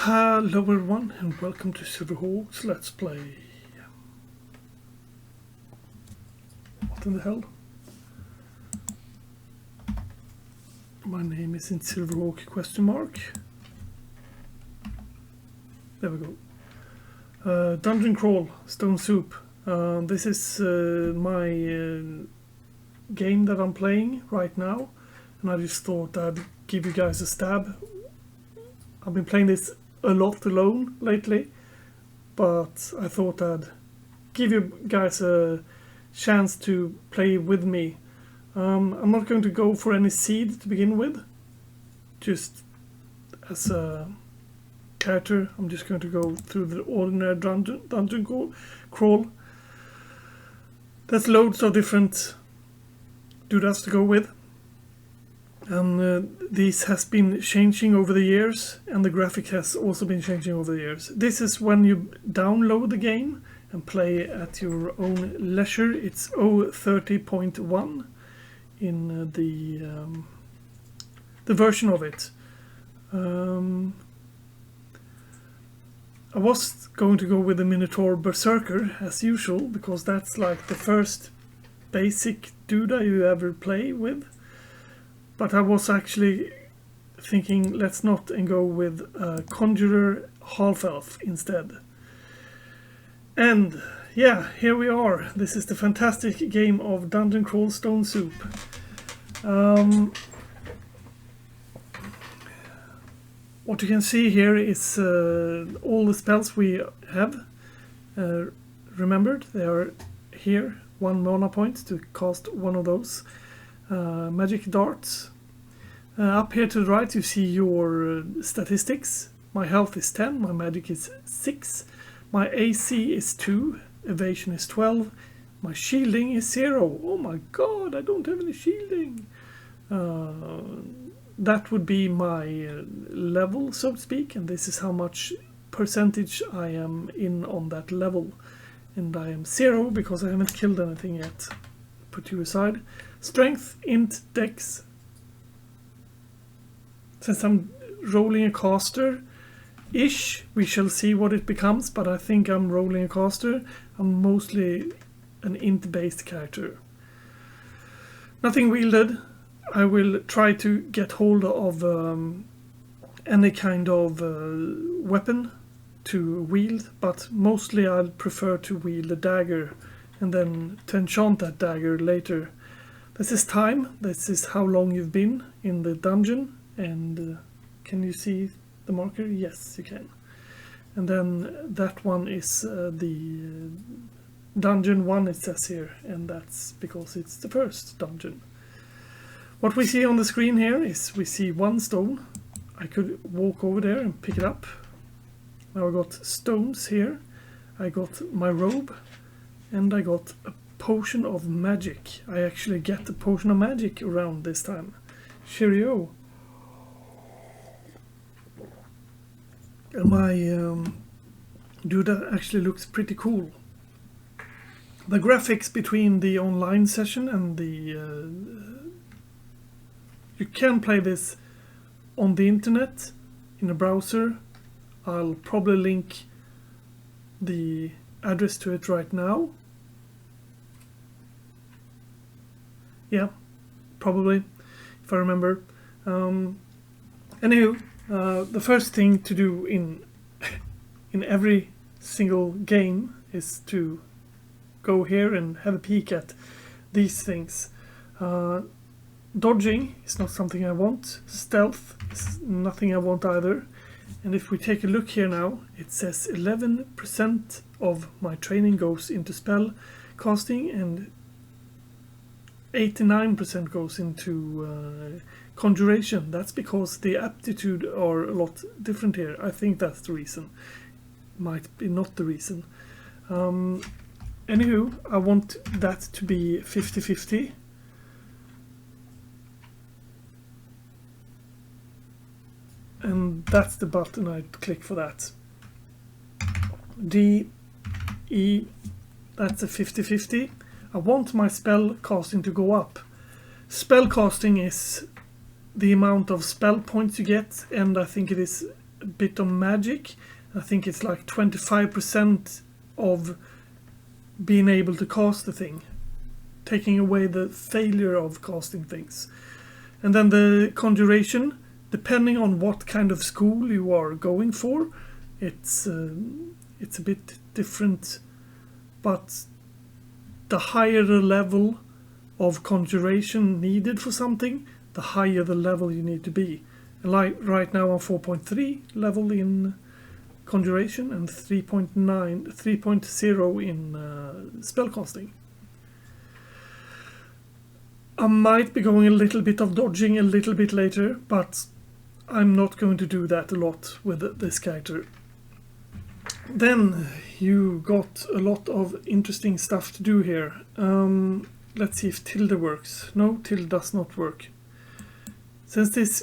Hello everyone and welcome to Silverhawk's Let's Play. What in the hell? My name is in Silverhawk question mark. There we go. Dungeon Crawl, Stone Soup. This is my game that I'm playing right now, and I just thought I'd give you guys a stab. I've been playing this a lot alone lately, but I thought I'd give you guys a chance to play with me. I'm not going to go for any seed to begin with. Just as a character, I'm just going to go through the ordinary dungeon crawl. There's loads of different doodads to go with. And this has been changing over the years, and the graphic has also been changing over the years. This is when you download the game and play at your own leisure. It's 0.30.1 in the version of it. I was going to go with the Minotaur Berserker as usual, because that's like the first basic doodah you ever play with. But I was actually thinking, let's not and go with Conjurer Half-Elf instead. And yeah, here we are. This is the fantastic game of Dungeon Crawl Stone Soup. What you can see here is all the spells we have remembered. They are here, 1 mana point to cast one of those. Magic darts. Up here to the right you see your statistics. My health is 10, my magic is 6, my AC is 2, evasion is 12, my shielding is 0. Oh my god, I don't have any shielding. That would be my level, so to speak, and this is how much percentage I am in on that level. And I am 0 because I haven't killed anything yet. Put you aside. Strength, int, dex. Since I'm rolling a caster-ish, we shall see what it becomes, but I think I'm rolling a caster. I'm mostly an int-based character. Nothing wielded. I will try to get hold of any kind of weapon to wield, but mostly I'd prefer to wield a dagger and then to enchant that dagger later. This is time. This is how long you've been in the dungeon. And can you see the marker? Yes, you can. And then that one is the dungeon 1, it says here. And that's because it's the first dungeon. What we see on the screen here is we see 1 stone. I could walk over there and pick it up. Now I got stones here. I got my robe. And I got a potion of magic. I actually get a potion of magic around this time. Cheerio. And my doodah actually looks pretty cool. The graphics between the online session and the... you can play this on the internet, in a browser. I'll probably link the address to it right now. Yeah, probably, if I remember. Anywho, the first thing to do in every single game is to go here and have a peek at these things. Dodging is not something I want. Stealth is nothing I want either. And if we take a look here now, it says 11% of my training goes into spell casting and 89% goes into conjuration. That's because the aptitude are a lot different here. I think that's the reason. Might be not the reason. Anywho, I want that to be 50-50. And that's the button I'd click for that. D, E, that's a 50-50. I want my spell casting to go up. Spell casting is the amount of spell points you get, and I think it is a bit of magic. I think it's like 25% of being able to cast the thing, taking away the failure of casting things. And then the conjuration, depending on what kind of school you are going for, it's a bit different, but the higher the level of conjuration needed for something, the higher the level you need to be. And like right now I'm 4.3 level in conjuration and 3.0 in spellcasting. I might be going a little bit of dodging a little bit later, but I'm not going to do that a lot with this character. Then you got a lot of interesting stuff to do here. Let's see if tilde works. No, tilde does not work. Since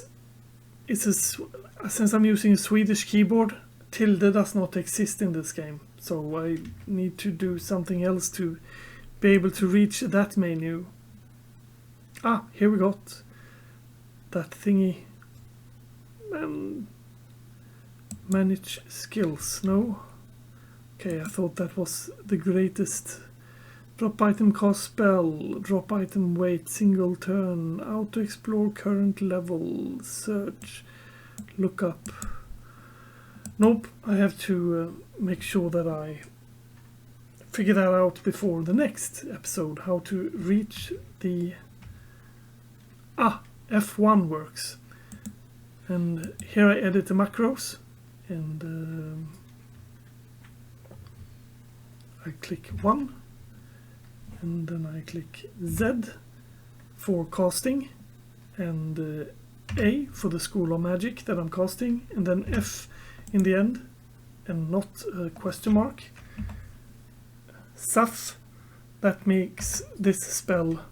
I'm using a Swedish keyboard, tilde does not exist in this game. So I need to do something else to be able to reach that menu. Ah, here we got that thingy. Manage skills, no? Okay, I thought that was the greatest. Drop item cost spell, drop item weight, single turn, auto explore current level, search, look up. Nope, I have to make sure that I figure that out before the next episode, how to reach the... F1 works. And here I edit the macros, and I click 1, and then I click Z for casting, and A for the school of magic that I'm casting, and then F in the end, and not a question mark. Saf, that makes this spell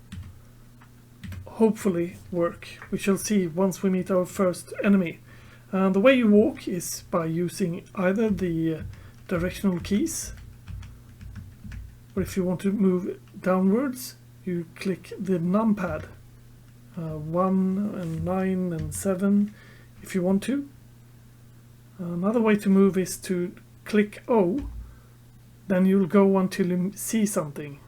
hopefully work. We shall see once we meet our first enemy. The way you walk is by using either the directional keys, or if you want to move downwards, you click the numpad 1 and 9 and 7 if you want to. Another way to move is to click O, then you'll go until you see something.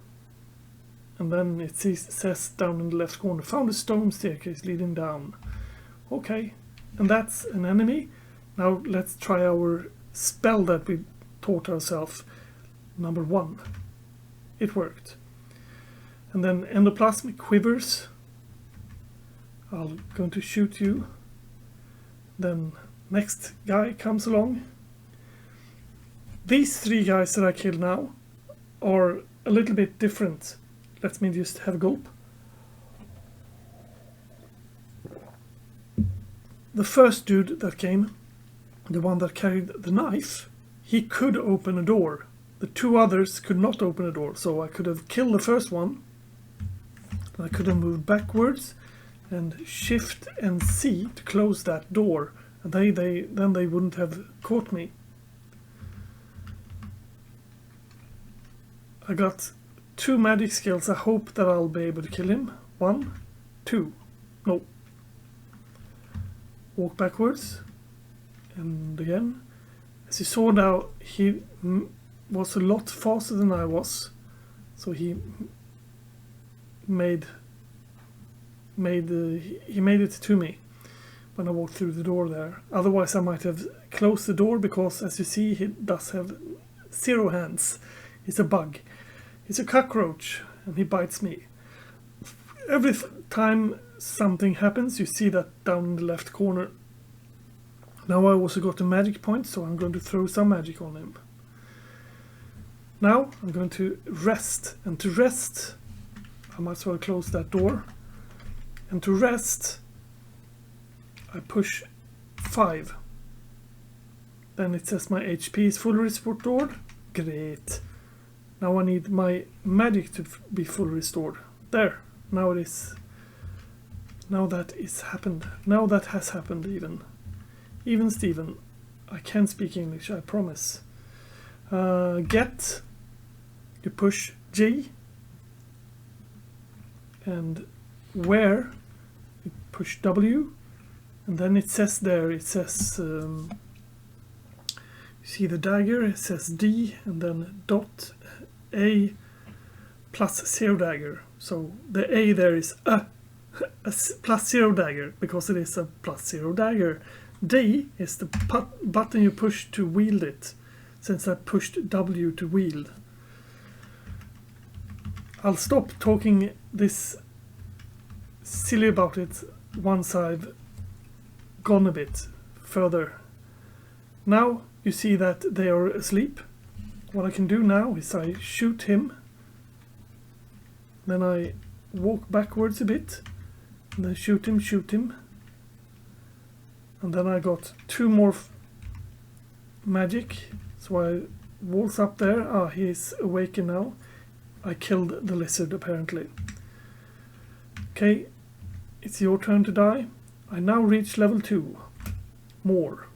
And then it says down in the left corner, found a stone staircase leading down. Okay, and that's an enemy. Now let's try our spell that we taught ourselves. Number 1. It worked. And then endoplasmic quivers. I'm going to shoot you. Then next guy comes along. These 3 guys that I killed now are a little bit different. Let me just have a gulp. The first dude that came, the one that carried the knife, he could open a door. The 2 others could not open a door, so I could have killed the first one. I could have moved backwards and Shift and C to close that door, and then they wouldn't have caught me. I got 2 magic skills. I hope that I'll be able to kill him. 1, 2. No. Walk backwards. And again. As you saw now, he was a lot faster than I was. So he made it to me when I walked through the door there. Otherwise I might have closed the door, because as you see he does have 0 hands. It's a bug. It's a cockroach, and he bites me. Every time something happens, you see that down in the left corner. Now I also got a magic point, so I'm going to throw some magic on him. Now I'm going to rest, and to rest I might as well close that door. And to rest I push 5. Then it says my HP is fully restored. Great. Now I need my magic to be fully restored. There. Now it is. Now that is happened. Now that has happened even. Even Steven. I can speak English, I promise. Get. You push G. And where. You push W. And then it says there, it says See the dagger, it says D and then dot A plus 0 dagger. So the A there is a plus 0 dagger because it is a plus 0 dagger. D is the button you push to wield it, since I pushed W to wield. I'll stop talking this silly about it once I've gone a bit further. Now you see that they are asleep. What I can do now is I shoot him, then I walk backwards a bit, and then shoot him, and then I got 2 more magic, so I waltz up there. Ah, he's awakened now. I killed the lizard apparently. Okay, it's your turn to die. I now reach level 2. More.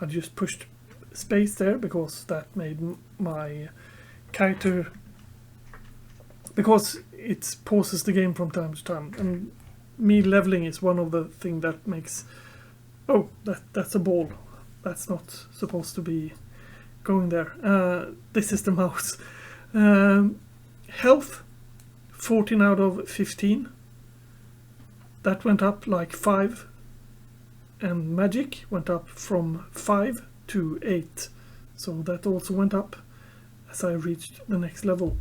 I just pushed space there because that made my character, because it pauses the game from time to time, and me leveling is one of the things that makes, oh, that's a ball, that's not supposed to be going there. This is the mouse. Health 14 out of 15, that went up like 5, and magic went up from 5 to 8, so that also went up as I reached the next level.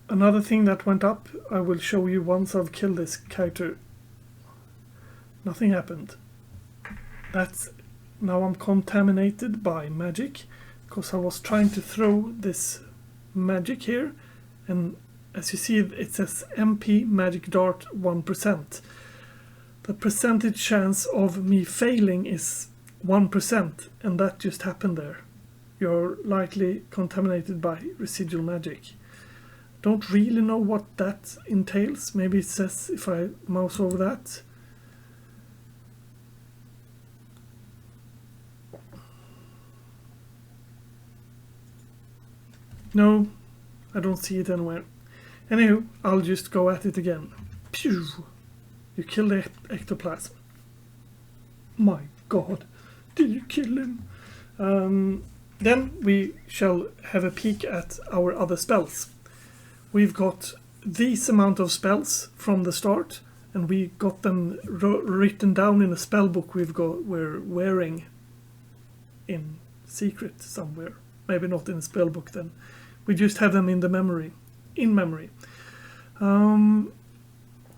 Another thing that went up, I will show you once I've killed this character. Nothing happened. That's now I'm contaminated by magic because I was trying to throw this magic here, and as you see it says MP magic dart 1%. The percentage chance of me failing is 1%, and that just happened there. You're likely contaminated by residual magic. Don't really know what that entails. Maybe it says if I mouse over that. No, I don't see it anywhere. Anywho, I'll just go at it again. Pew! You killed the ectoplasm. My god, did you kill him? Then we shall have a peek at our other spells. We've got this amount of spells from the start, and we got them written down in a spell book we're wearing in secret somewhere. Maybe not in a spell book then. We just have them in memory.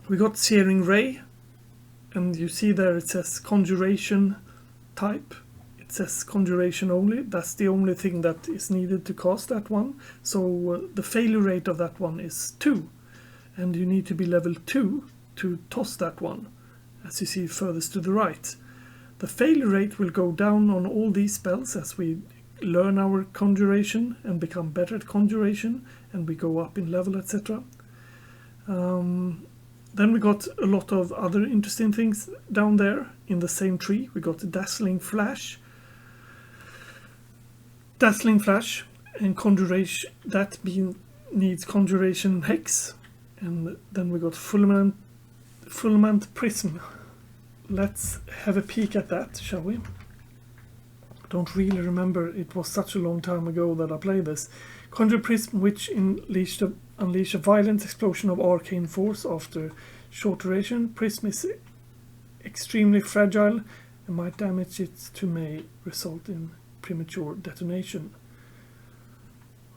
We got Searing Ray, and you see there it says conjuration type. It says conjuration only. That's the only thing that is needed to cast that one. So the failure rate of that one is 2, and you need to be level 2 to toss that one, as you see furthest to the right. The failure rate will go down on all these spells as we learn our conjuration and become better at conjuration, and we go up in level, etc. Then we got a lot of other interesting things down there in the same tree. We got Dazzling Flash, and conjuration, that needs conjuration hex. And then we got Fulminant Prism. Let's have a peek at that, shall we? Don't really remember, it was such a long time ago that I played this. Conjure Prism, which unleash a violent explosion of arcane force after short duration. Prism is extremely fragile and might damage it to may result in premature detonation.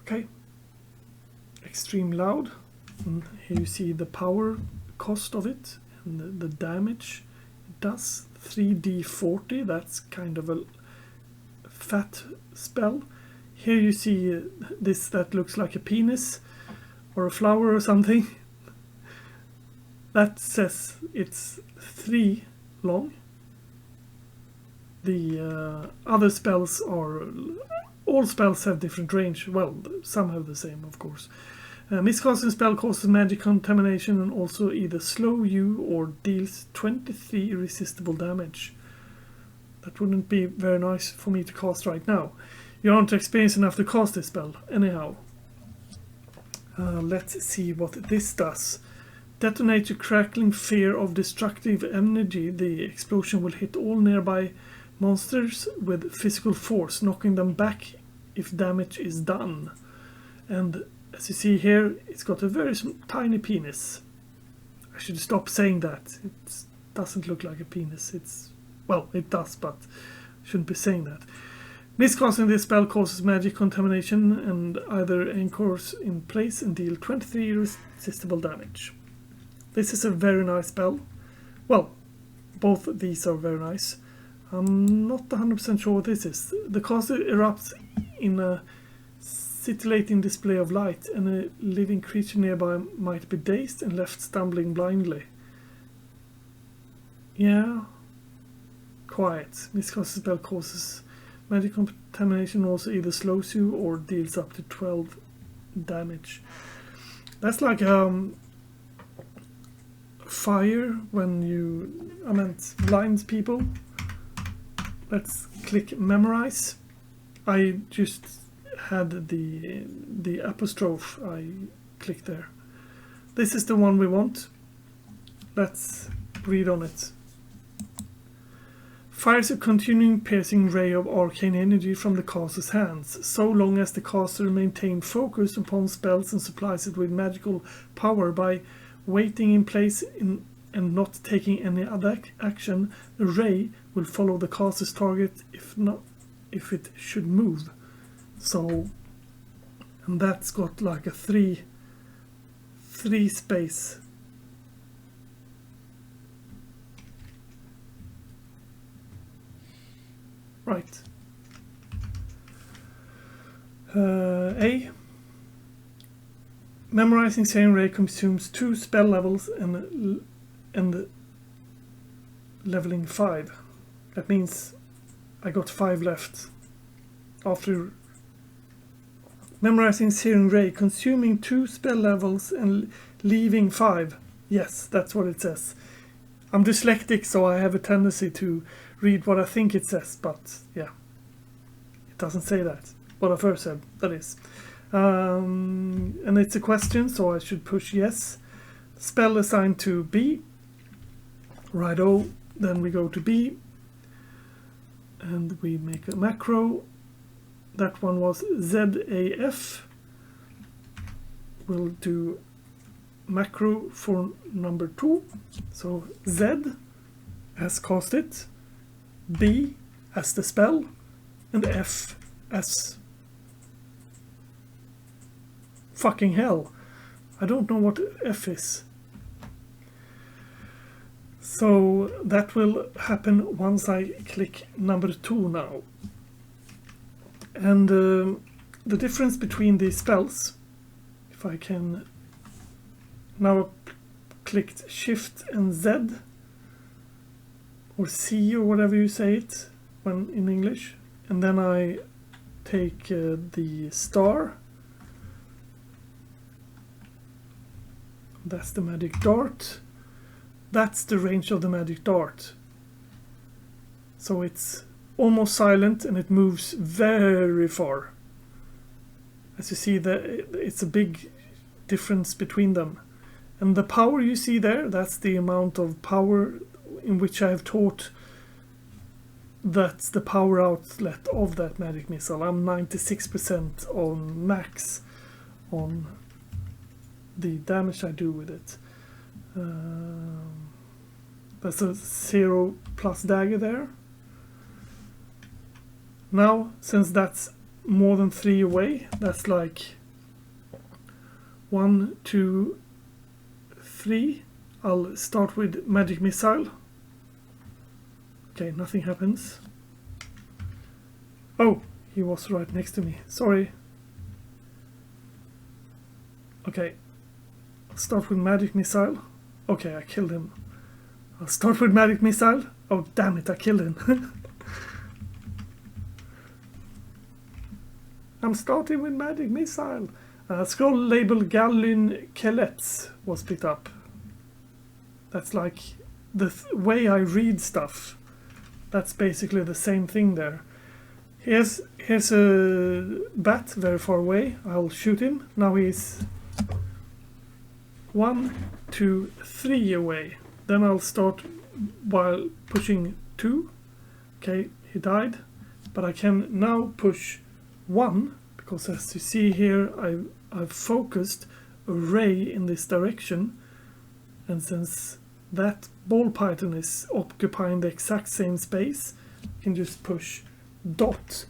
Okay, extreme loud, and here you see the power cost of it and the damage it does. 3d40, that's kind of a fat spell. Here you see this that looks like a penis or a flower or something. That says it's 3 long. The other spells are, all spells have different range. Well, some have the same, of course. Miscasting spell causes magic contamination and also either slow you or deals 23 irresistible damage. That wouldn't be very nice for me to cast right now. You aren't experienced enough to cast this spell, anyhow. Let's see what this does. Detonate a crackling fear of destructive energy. The explosion will hit all nearby monsters with physical force, knocking them back if damage is done. And as you see here, it's got a very tiny penis. I should stop saying that. It doesn't look like a penis. Well, it does, but I shouldn't be saying that. Miscasting this spell causes magic contamination and either anchors in place and deal 23 resistible damage. This is a very nice spell. Well, both of these are very nice. I'm not 100% sure what this is. The caster erupts in a scintillating display of light, and a living creature nearby might be dazed and left stumbling blindly. Yeah. Quiet. Miscast spell causes magic contamination, also either slows you or deals up to 12 damage. That's like fire when you, I meant blinds people. Let's click memorize. I just had the apostrophe. I clicked there. This is the one we want. Let's read on it. Fires a continuing piercing ray of arcane energy from the caster's hands, so long as the caster maintains focus upon spells and supplies it with magical power. By waiting in place and not taking any other action, the ray will follow the caster's target if it should move. So, and that's got like a three space. Right. A. Memorizing Searing Ray consumes 2 spell levels and leveling 5. That means I got 5 left. After memorizing Searing Ray, consuming 2 spell levels and leaving 5. Yes, that's what it says. I'm dyslexic, so I have a tendency to read what I think it says, but yeah, it doesn't say that. What I first said, that is. And it's a question, so I should push yes. Spell assigned to B. Righto, then we go to B. And we make a macro. That one was ZAF. We'll do macro for number 2. So Z as cast it, B as the spell, and F as fucking hell. I don't know what F is. So that will happen once I click number 2 now. And the difference between these spells, if I can now clicked Shift and Z or C or whatever you say it when in English, and then I take the star. That's the magic dart. That's the range of the magic dart. So it's almost silent and it moves very far. As you see, it's a big difference between them. And the power you see there, that's the amount of power in which I have taught. That's the power outlet of that magic missile. I'm 96% on max on the damage I do with it. That's a 0 plus dagger there. Now, since that's more than 3 away, that's like 1, 2, 3. I'll start with magic missile. Okay, nothing happens. Oh, he was right next to me. Sorry. Okay, I'll start with magic missile. Okay, I killed him. I'll start with magic missile. Oh, damn it, I killed him. I'm starting with magic missile. Scroll label Gallin Kellets was picked up. That's like the way I read stuff. That's basically the same thing there. Here's a bat very far away. I'll shoot him. Now he's 1, 2, 3 away. Then I'll start while pushing 2. Okay, he died. But I can now push 1, because as you see here, I've focused a ray in this direction. And since that ball python is occupying the exact same space, I can just push dot.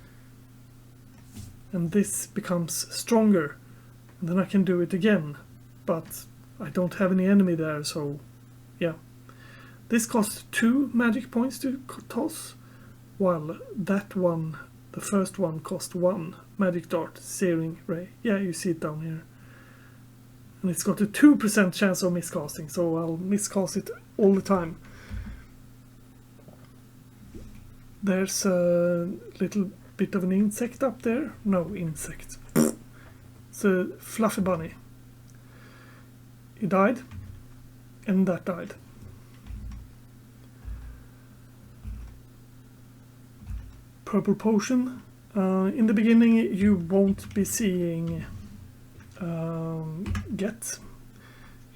And this becomes stronger. And then I can do it again. But I don't have any enemy there, so yeah. This costs 2 magic points to toss, while that one, the first one, cost 1 magic dart, searing ray. Yeah, you see it down here. And it's got a 2% chance of miscasting, so I'll miscast it all the time. There's a little bit of an insect up there. No, insect. It's a fluffy bunny. He died, and that died. Purple potion. In the beginning you won't be seeing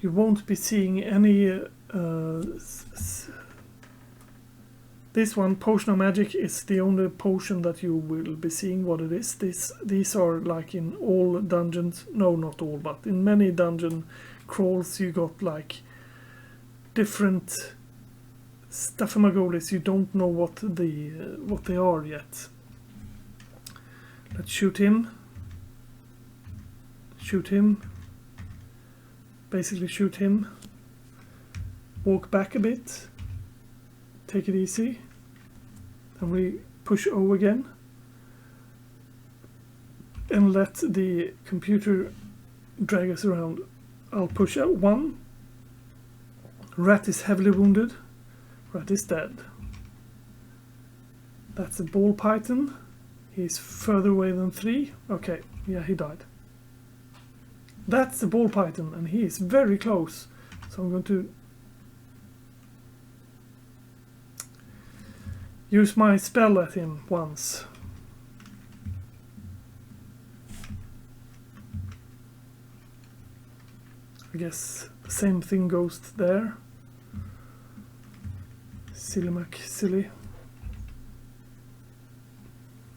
you won't be seeing any this one, Potion of Magic, is the only potion that you will be seeing what it is. These are like in all dungeons, no, not all, but in many dungeon crawls you got like different Staphamagolis. You don't know what they are yet. Let's shoot him. Shoot him. Basically shoot him. Walk back a bit. Take it easy. Then we push O again. And let the computer drag us around. I'll push out 1. Rat is heavily wounded. Rat is dead. That's a ball python. He's further away than 3. Okay, yeah, he died. That's the ball python, and he is very close. So I'm going to use my spell at him once. I guess the same thing goes there. Silly Mac, silly.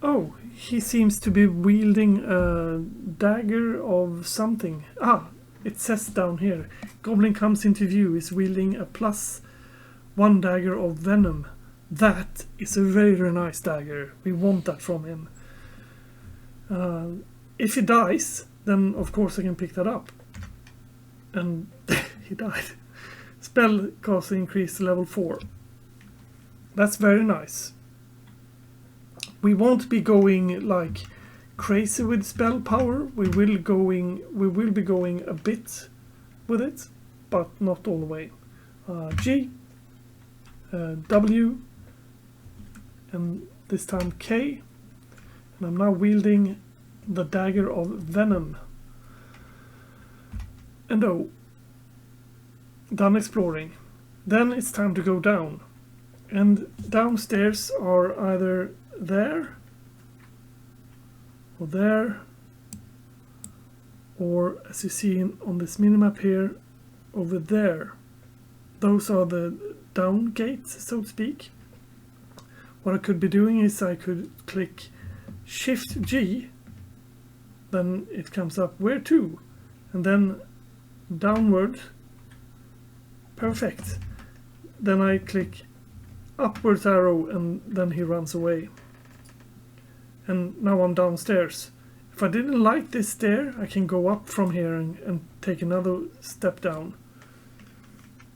Oh, he seems to be wielding a dagger of something. Ah, it says down here. Goblin comes into view, is wielding a +1 dagger of venom. That is a very nice dagger. We want that from him. If he dies, then of course I can pick that up. And he died. Spell cost increased to level 4. That's very nice. We won't be going like crazy with spell power. We will be going a bit with it, but not all the way. G, W, and this time K, and I'm now wielding the dagger of venom. And O. Done exploring. Then it's time to go down. And downstairs are either there, or as you see on this minimap here, over there. Those are the down gates, so to speak. What I could be doing is I could click Shift G, then it comes up where to, and then downward. Perfect. Then I click upwards arrow and then he runs away. And now I'm downstairs. If I didn't like this stair, I can go up from here and take another step down.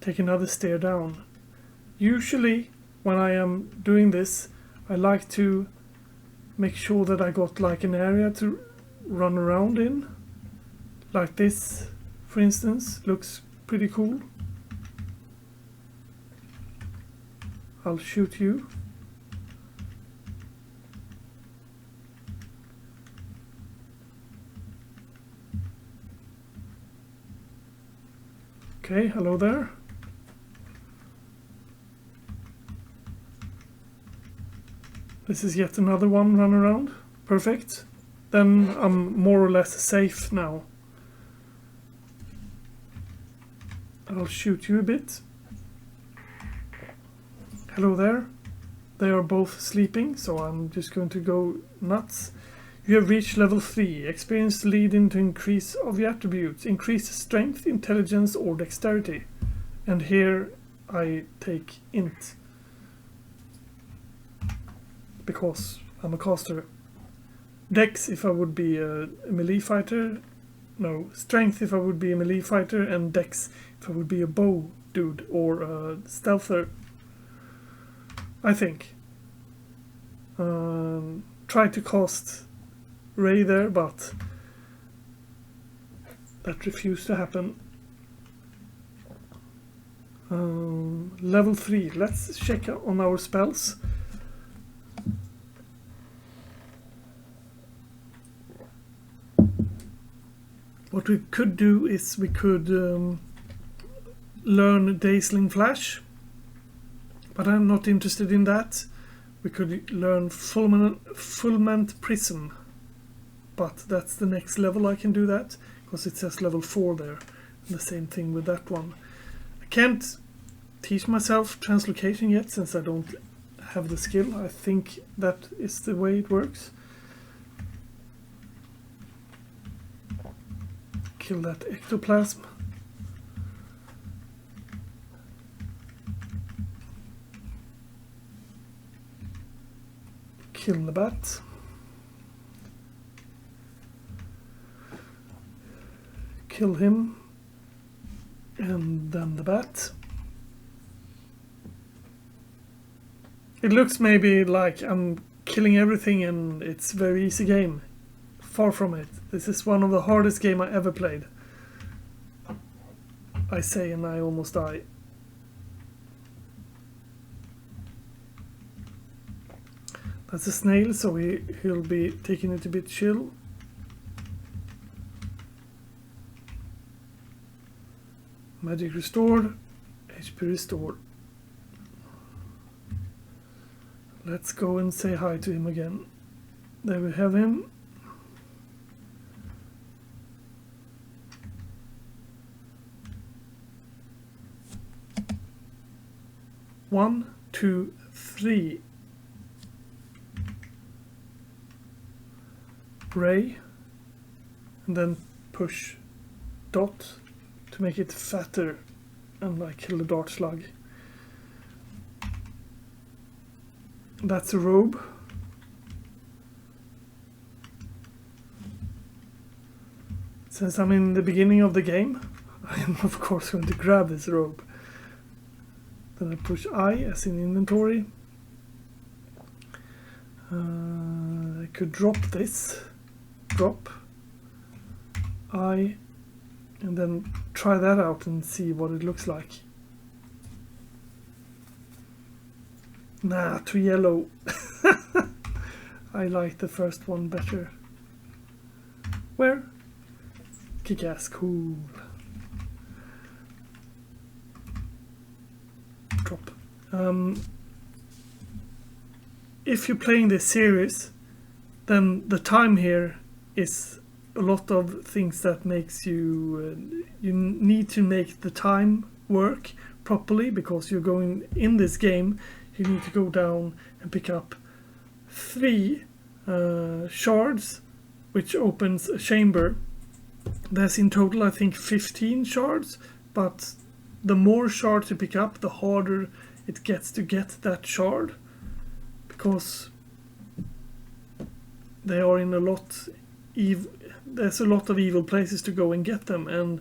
Take another stair down. Usually when I am doing this, I like to make sure that I got like an area to run around in. Like this, for instance, looks pretty cool. I'll shoot you. Okay, hello there. This is yet another one run around. Perfect. Then I'm more or less safe now. I'll shoot you a bit. Hello there. They are both sleeping, so I'm just going to go nuts. You have reached level 3. Experience leading to increase of your attributes. Increase strength, intelligence or dexterity. And here I take int. Because I'm a caster. Dex if I would be a melee fighter. No, strength if I would be a melee fighter, and dex if I would be a bow dude or a stealther. I think. Try to cast Ray there, but that refused to happen. Level 3. Let's check on our spells. What we could do is we could learn Dazzling Flash, but I'm not interested in that. We could learn Fulminant Prism, but that's the next level I can do that, because it says level 4 there. And the same thing with that one. I can't teach myself translocation yet, since I don't have the skill. I think that is the way it works. Kill that ectoplasm. Kill the bat. Kill him. And then the bat. It looks maybe like I'm killing everything and it's a very easy game. Far from it. This is one of the hardest games I ever played. I say, and I almost die. That's a snail, so he'll be taking it a bit chill. Magic restored. HP restored. Let's go and say hi to him again. There we have him. One, two, three. Ray. And then push dot to make it fatter and like kill the dart slug. That's a robe. Since I'm in the beginning of the game, I am of course going to grab this robe. Then I push I as in inventory. I could drop this. Drop I, and then try that out and see what it looks like. Nah, too yellow. I like the first one better. Where? Kick-ass, cool. Drop. If you're playing this series, then the time here is a lot of things that makes you you need to make the time work properly, because you're going in this game. You need to go down and pick up 3 shards, which opens a chamber. There's in total I think 15 shards, but the more shards you pick up, the harder it gets to get that shard, because they are in a lot there's a lot of evil places to go and get them, and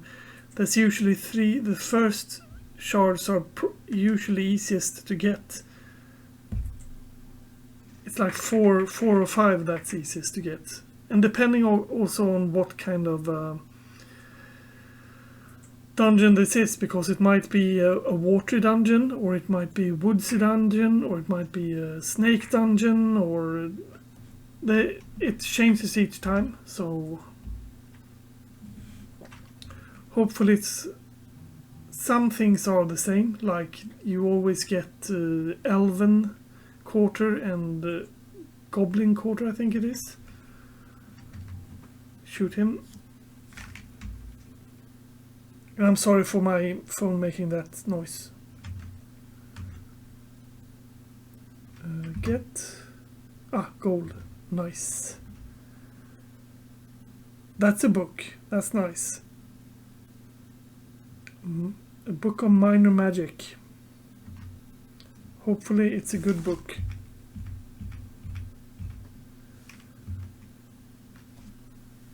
there's usually 3. The first shards are usually easiest to get. It's like 4 or 5 that's easiest to get, and depending also on what kind of dungeon this is, because it might be a watery dungeon, or it might be a woodsy dungeon, or it might be a snake dungeon, or it changes each time. So hopefully some things are the same, like you always get elven quarter and goblin quarter, I think it is. Shoot him. And I'm sorry for my phone making that noise. Get... gold. Nice. That's a book. That's nice. A book on minor magic. Hopefully it's a good book.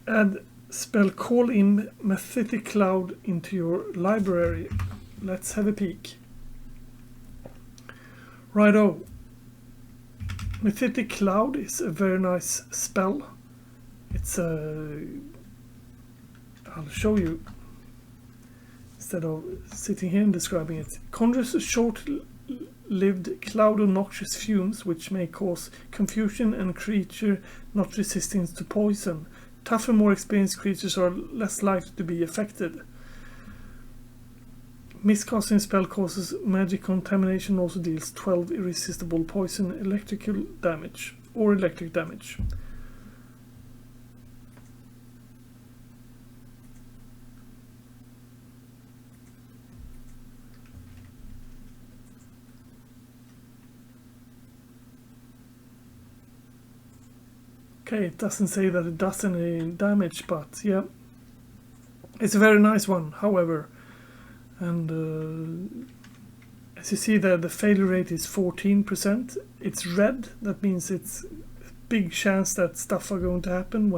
Add spell Call in Mythic Cloud into your library. Let's have a peek. Righto. Mythic Cloud is a very nice spell. It's a... I'll show you instead of sitting here and describing it. Conjures a short-lived cloud of noxious fumes which may cause confusion and creature not resisting to poison. Tougher, more experienced creatures are less likely to be affected. Miscasting spell causes magic contamination, also deals 12 irresistible poison, electric damage. Okay, it doesn't say that it does any damage, but yeah. It's a very nice one, however. And as you see there, the failure rate is 14%. It's red, that means it's a big chance that stuff are going to happen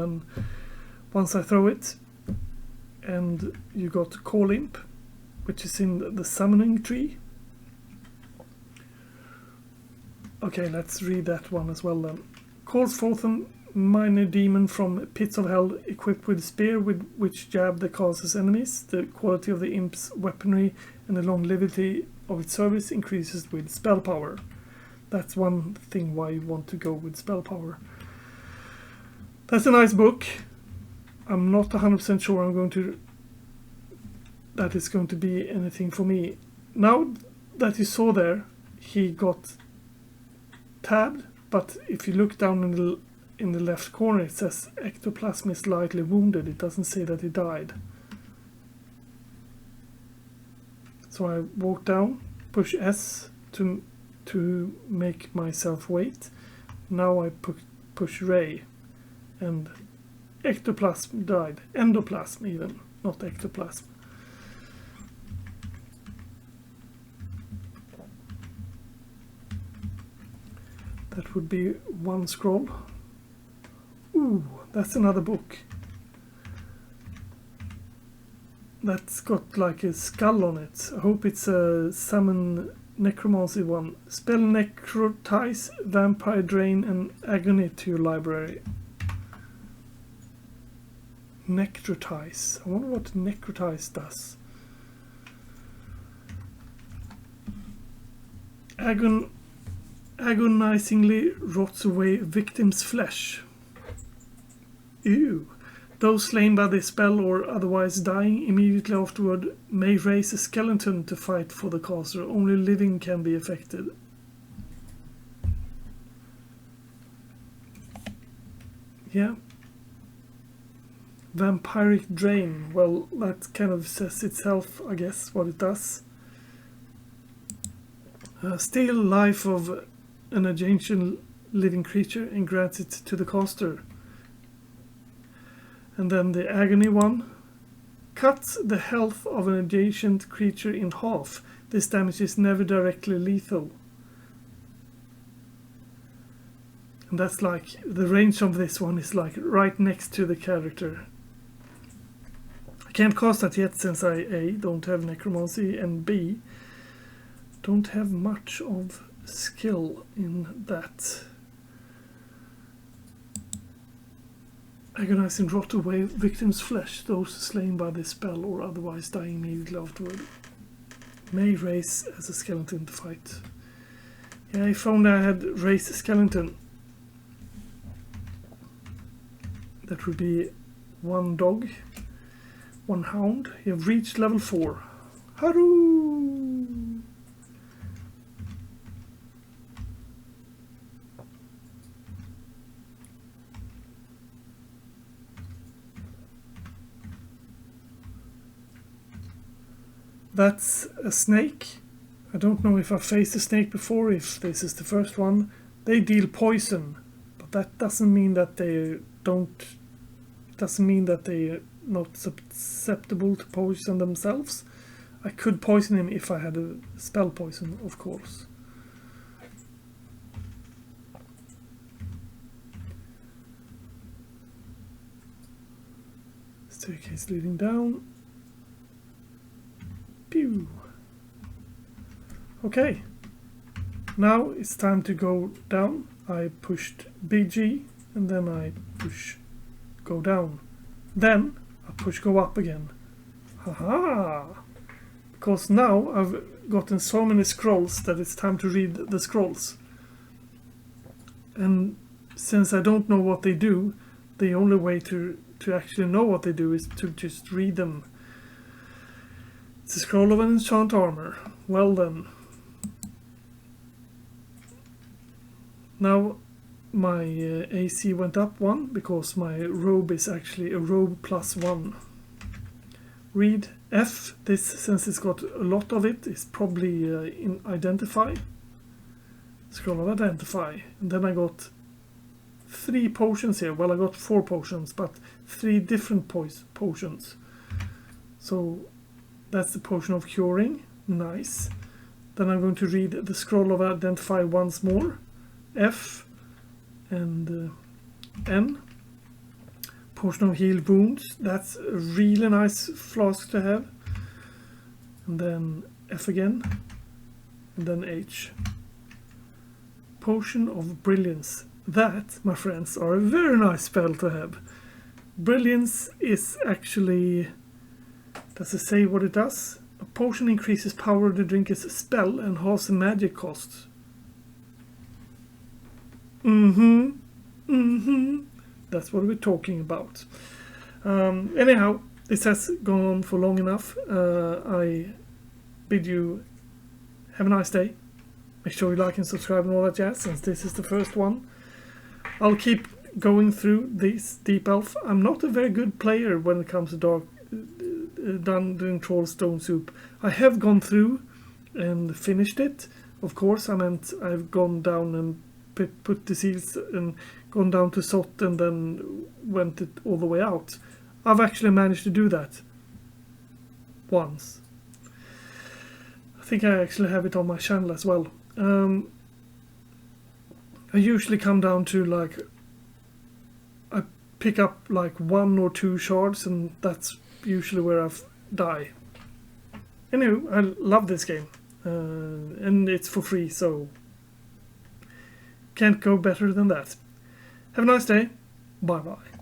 once I throw it. And you got Call Imp, which is in the summoning tree. Okay, let's read that one as well then. Calls forth a minor demon from pits of hell equipped with a spear with which jab the caster's enemies. The quality of the imp's weaponry and the longevity of its service increases with spell power. That's one thing why you want to go with spell power. That's a nice book. I'm not 100% sure that it's going to be anything for me. Now that you saw there, he got tabbed, but if you look down in the left corner, it says ectoplasm is lightly wounded. It doesn't say that he died. So I walk down, push S to make myself wait. Now I push Ray, and ectoplasm died. Endoplasm even, not ectoplasm. That would be one scroll. Ooh, that's another book. That's got like a skull on it. I hope it's a summon necromancy one. Spell necrotize, vampire drain, and agony to your library. Necrotize. I wonder what necrotize does. Agonizingly rots away a victim's flesh. Ew. Those slain by this spell or otherwise dying immediately afterward may raise a skeleton to fight for the caster. Only living can be affected. Yeah. Vampiric drain. Well, that kind of says itself, I guess, what it does. Steal life of an adjacent living creature and grants it to the caster. And then the agony one. Cuts the health of an adjacent creature in half. This damage is never directly lethal. And that's like, the range of this one is like right next to the character. I can't cast that yet since I A, don't have necromancy, and B, don't have much of skill in that. Agonize and rot away victim's flesh, those slain by this spell or otherwise dying immediately afterward. May raise as a skeleton to fight. Yeah, I found I had raised a skeleton. That would be one dog, one hound. You have reached level 4. Haru! That's a snake. I don't know if I've faced a snake before, if this is the first one. They deal poison, but that doesn't mean that they they're not susceptible to poison themselves. I could poison him if I had a spell poison, of course. Staircase leading down. Pew. Okay. Now it's time to go down. I pushed BG and then I push go down. Then I push go up again. Haha! Because now I've gotten so many scrolls that it's time to read the scrolls. And since I don't know what they do, the only way to actually know what they do is to just read them. It's a scroll of an enchant armor. Well then. Now my AC went up 1 because my robe is actually a robe +1. Read F. This, since it's got a lot of it, is probably in identify. Scroll of identify. And then I got 3 potions here. Well, I got 4 potions, but 3 different potions. So that's the potion of curing. Nice. Then I'm going to read the scroll of identify once more. F and N. Potion of heal wounds. That's a really nice flask to have. And then F again. And then H. Potion of brilliance. That, my friends, are a very nice spell to have. Brilliance is actually... Does it say what it does? A potion increases power of the drinker's spell and halves the magic cost. That's what we're talking about. Anyhow, this has gone on for long enough. I bid you have a nice day. Make sure you like and subscribe and all that jazz, since this is the first one. I'll keep going through this Deep Elf. I'm not a very good player when it comes to Dungeon Troll Stone Soup. I have gone through and finished it. Of course, I meant I've gone down and put the seals and gone down to Sot and then went it all the way out. I've actually managed to do that once. I think I actually have it on my channel as well. I usually come down to like I pick up like 1 or 2 shards, and that's usually where I die. Anyway, I love this game, and it's for free, so can't go better than that. Have a nice day. Bye bye.